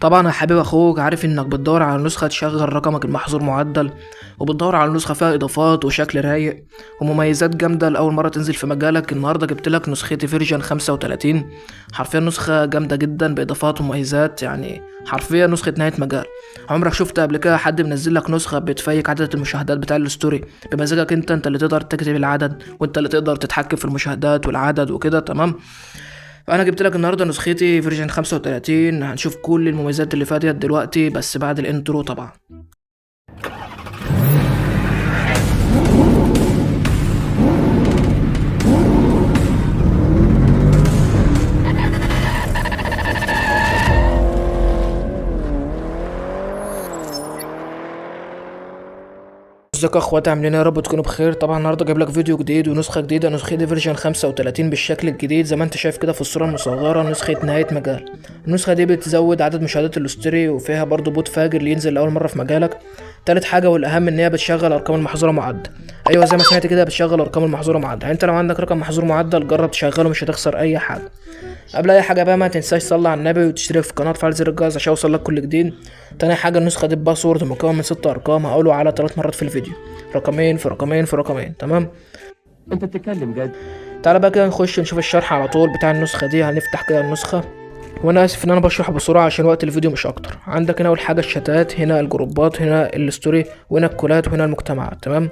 طبعا يا حبيب اخوك، عارف انك بتدور على نسخة تشغل رقمك المحظور معدل، وبتدور على نسخة فيها اضافات وشكل رايق ومميزات جامدة لأول مرة تنزل في مجالك. النهاردة جبتلك نسختي فيرجن 35. حرفيا نسخة جامدة جدا بإضافات ومميزات، يعني حرفيا نسخة نهاية مجال. عمرك شفت قبل كده حد منزل لك نسخة بتفيك عدد المشاهدات بتاع الستوري بمزاجك؟ انت اللي تقدر تكتب العدد، وانت اللي تقدر تتحكم في المشاهدات والعدد وكده، تمام؟ فانا جبت لك النهارده نسختي فيرجن 35. هنشوف كل المميزات اللي فيها ديت دلوقتي، بس بعد الانترو طبعا. ازيكم يا اخواتي، عاملين ايه؟ يا رب تكونوا بخير. طبعا النهارده جايب لك فيديو جديد ونسخه جديده، نسخه دي فيرجن 35 بالشكل الجديد زي ما انت شايف كده في الصوره المصغره، نسخه نهايه مجال. النسخه دي بتزود عدد مشاهدات الاستوري، وفيها برضو بوت فاجر اللي ينزل لاول مره في مجالك. تالت حاجه والاهم ان هي بتشغل ارقام المحظوره معدل. ايوه زي ما سمعت كده، بتشغل ارقام المحظوره معدل. يعني انت لو عندك رقم محظور معدل جرب تشغله، مش هتخسر اي حاجه. قبل اي حاجه بقى ما تنساش تصلي على النبي وتشترك في القناه وتفعل زر الجرس عشان يوصلك كل جديد. تاني حاجه النسخه دي باسورد مكون من 6 ارقام، هقوله على 3 مرات في الفيديو، رقمين في رقمين في رقمين، تمام؟ انت بتتكلم جد؟ تعالى بقى كده نخش نشوف الشرح على طول بتاع النسخه دي. هنفتح كده النسخه، وانا اسف ان انا بشرح بسرعه عشان وقت الفيديو مش اكتر. عندك هنا اول حاجه الشتات، هنا الجروبات، هنا الستوري، وهنا الكولات، وهنا المجتمعات، تمام؟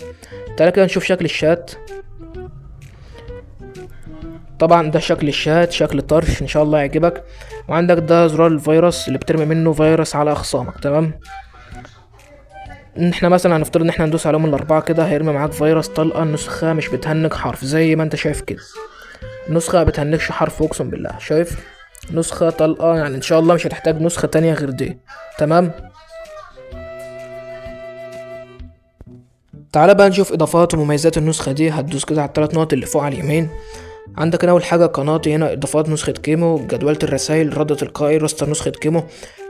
تعالى كده نشوف شكل الشات. طبعا ده شكل الشات، شكل طرش ان شاء الله يعجبك. وعندك ده زرار الفيروس اللي بترمي منه فيروس على اخصامك، تمام؟ احنا مثلا هنفترض ان احنا ندوس عليهم الاربعه كده، هيرمي معاك فيروس طلقه. النسخه مش بتهنج حرف زي ما انت شايف كده، النسخه بتهنجش حرف، اقسم بالله. شايف؟ نسخه طلقه، يعني ان شاء الله مش هتحتاج نسخه تانية غير دي، تمام؟ تعالى بقى نشوف اضافات ومميزات النسخه دي. هتدوس كده على الثلاث نقط اللي فوق على اليمين. عندك هنا اول حاجه قناتي، هنا اضافات نسخه كيمو، جدوله الرسائل، رد تلقائي، راستر نسخه كيمو،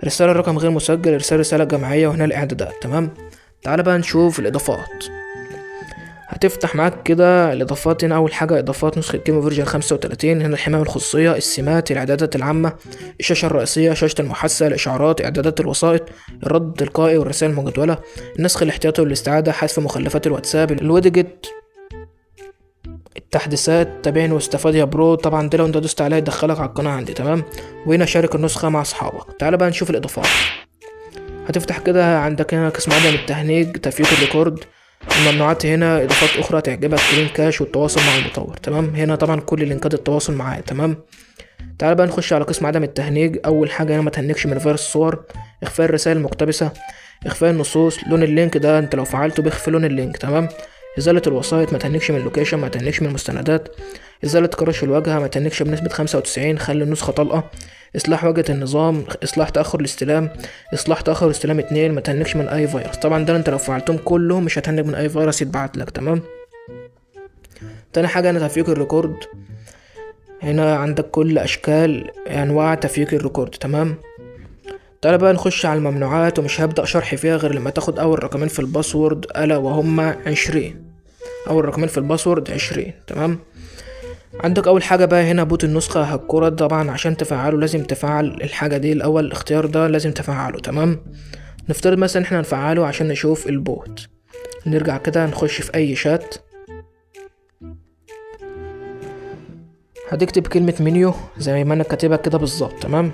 رساله رقم غير مسجل، ارسال رساله جماعيه، وهنا الاعدادات، تمام؟ تعال بقى نشوف الاضافات. هتفتح معاك كده الاضافات. هنا اول حاجه اضافات نسخه كيمو فيرجن 35. هنا الحمايه والخصوصيه، السمات، الاعدادات العامه، الشاشه الرئيسيه، شاشه المحادثه، الاشعارات، اعدادات الوسائط، الرد التلقائي والرسائل المجدوله، النسخ الاحتياطي والاستعاده، حذف مخلفات الواتساب، الويدجت، التحديثات، تابعني واستفاد يا برو. طبعا ده لو انت دوست عليه يدخلك على القناه عندي، تمام؟ وهنا شارك النسخه مع اصحابك. تعال بقى نشوف الاضافات. هتفتح كده، عندك هنا قسم عدم التهنيج، تفييك الريكورد، الممنوعات. هنا اضافات اخرى تعجبك، كلين كاش، والتواصل مع المطور، تمام؟ هنا طبعا كل لينكات التواصل معايا، تمام؟ تعال بقى نخش على قسم عدم التهنيج. اول حاجه هنا ما تهنجش من فيروس الصور، اخفاء الرسائل المقتبسه، اخفاء النصوص، لون اللينك ده انت لو فعلته بيخفي لون اللينك، تمام؟ ازالة الوسائط، ما تهنكش من اللوكيشن، ما تهنكش من المستندات، ازالة كراش الواجهة، ما تهنكش بنسبة 95، خلي النسخة طلقة، اصلاح واجهة النظام، اصلاح تأخر الاستلام، اصلاح تأخر الاستلام 2، ما تهنكش من اي فيروس. طبعا ده انت لو فعلتهم كلهم مش هتهنج من اي فيروس يتبعت لك، تمام؟ تاني حاجة انا تفييك الريكورد. هنا عندك كل اشكال انواع تفييك الريكورد، تمام؟ تعالى بقى نخش على الممنوعات، ومش هبدأ شرح فيها غير لما تاخد اول رقمين في الباسورد، الا وهما 20. اول رقمين في الباسورد 20، تمام؟ عندك اول حاجه بقى هنا بوت النسخه هكورة. طبعا عشان تفعله لازم تفعل الحاجه دي الاول، الاختيار ده لازم تفعله، تمام؟ نفترض مثلا احنا نفعله عشان نشوف البوت. نرجع كده نخش في اي شات، هتكتب كلمه منيو زي ما انا كاتبها كده بالظبط، تمام؟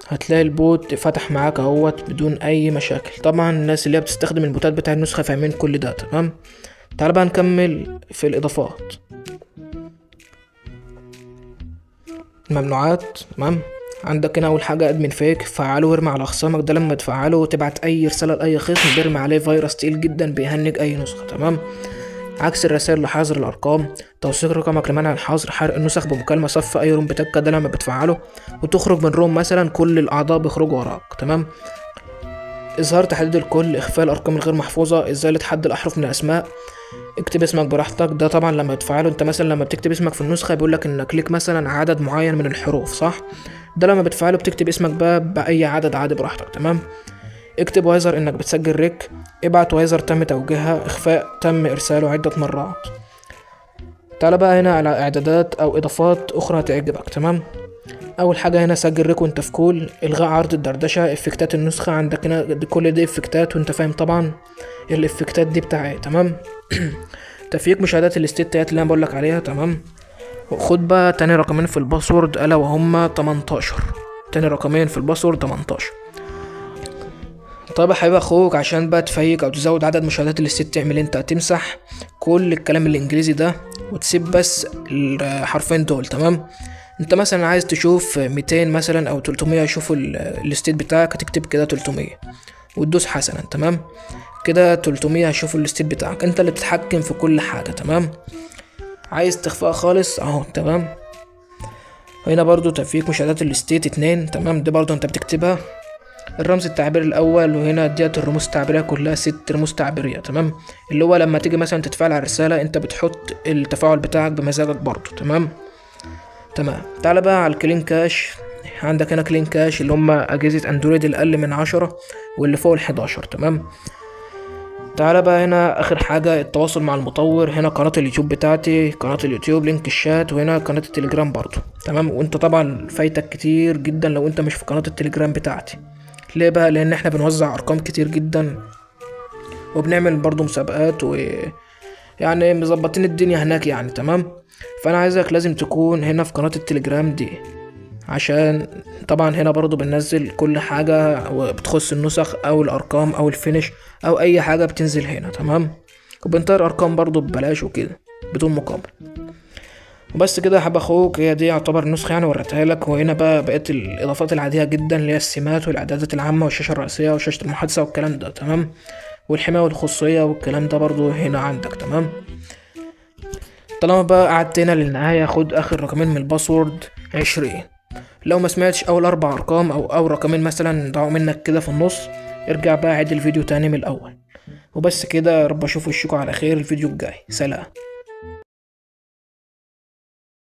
هتلاقي البوت فتح معاك اهوت بدون اي مشاكل. طبعا الناس اللي هي بتستخدم البوتات بتاع النسخه فاهمين كل ده، تمام؟ تعال بقى نكمل في الاضافات. الممنوعات، تمام؟ عندك هنا اول حاجه ادمن فيك، فعله وارمي على اخصامك. ده لما تفعله وتبعت اي رساله لاي خصم بيرمي عليه فيروس تقيل جدا بيهنج اي نسخه، تمام؟ عكس الرسائل لحظر الارقام، توثيق رقمك لمنع الحظر، حرق النسخ بمكالمه، صف اي روم بتكه. ده لما بتفعله وتخرج من روم مثلا كل الاعضاء بيخرجوا وراك، تمام؟ اظهار تحديد الكل، اخفاء الارقام الغير محفوظه، ازاله حد الاحرف من الاسماء، اكتب اسمك براحتك. ده طبعا لما تفعله انت مثلا لما بتكتب اسمك في النسخه بيقولك انك ليك مثلا عدد معين من الحروف، صح؟ ده لما بتفعله بتكتب اسمك بقى باي عدد عادي براحتك، تمام؟ اكتب ويظهر انك بتسجل ريك، ابعت ويظهر تم توجيهها، اخفاء تم ارساله عده مرات. تعال بقى هنا على اعدادات او اضافات اخرى هتعجبك، تمام؟ اول حاجه هنا سجل ريكون تفكول، الغاء عرض الدردشه، افكتات النسخه عندك هنا كل دي افكتات، وانت فاهم طبعا الافكتات دي بتاع ايه. تمام. تفييك مشاهدات الاستيتات اللي انا بقولك عليها. تمام. خد بقى تاني رقمين في الباسورد الا وهما 18. تاني رقمين في الباسورد 18. طيب يا حبيب اخوك، عشان بقى تفيك او تزود عدد مشاهدات الاستيت تعمل انت هتمسح كل الكلام الانجليزي ده وتسيب بس الحرفين دول. تمام. انت مثلا عايز تشوف 200 مثلا او 300 يشوفوا الاستيت بتاعك، هتكتب كده 300 وتدوس حسنا. تمام. كده 300 هيشوفوا الاستيت بتاعك، انت اللي بتتحكم في كل حاجة. تمام. عايز تخفيها خالص اهو. تمام. هنا برضو تفيك مشاهدات الاستيت 2. تمام. دي برضو انت بتكتبها الرمز التعبيري الاول، وهنا ديت الرموز التعبيرية كلها 6 رموز تعبيرية. تمام. اللي هو لما تيجي مثلا تتفاعل على الرسالة انت بتحط التفاعل بتاعك بمزاجك برضو. تمام. تمام. تعال بقى على الكلين كاش. عندك هنا كلين كاش اللي هم اجهزة اندرويد الاقل من 10 واللي فوق ال11. تمام. تعال بقى هنا اخر حاجة التواصل مع المطور. هنا قناة اليوتيوب بتاعتي، قناة اليوتيوب لينك الشات، وهنا قناة التليجرام برضو. تمام. وانت طبعا فايتك كتير جدا لو انت مش في قناة التليجرام بتاعتي. ليه بقى؟ لان احنا بنوزع ارقام كتير جدا وبنعمل برضو مسابقات يعني مظبطين الدنيا هناك يعني. تمام. فانا عايزك لازم تكون هنا في قناة التليجرام دي، عشان طبعا هنا برضو بننزل كل حاجة بتخص النسخ او الارقام او الفينش او اي حاجة بتنزل هنا. تمام. وبنطير ارقام برضو ببلاش وكده بدون مقابل. وبس كده يا حب اخوك، هي دي يعتبر نسخة يعني وريتها لك. وهنا بقى بقيت الاضافات العادية جدا اللي هي السمات والاعدادات العامة والشاشة الرئيسية وشاشة المحادثة والكلام ده. تمام. والحماية والخصوصية والكلام ده برضو هنا عندك. تمام. طالما بقى قعدت هنا للنهاية، خد اخر رقمين من الباسورد 20. لو ما سمعتش اول 4 ارقام او رقمين مثلا ضاعوا منك كده في النص، ارجع بقى عيد الفيديو تاني من الاول. وبس كده، رب اشوف وشكوا على خير الفيديو الجاي. سلام.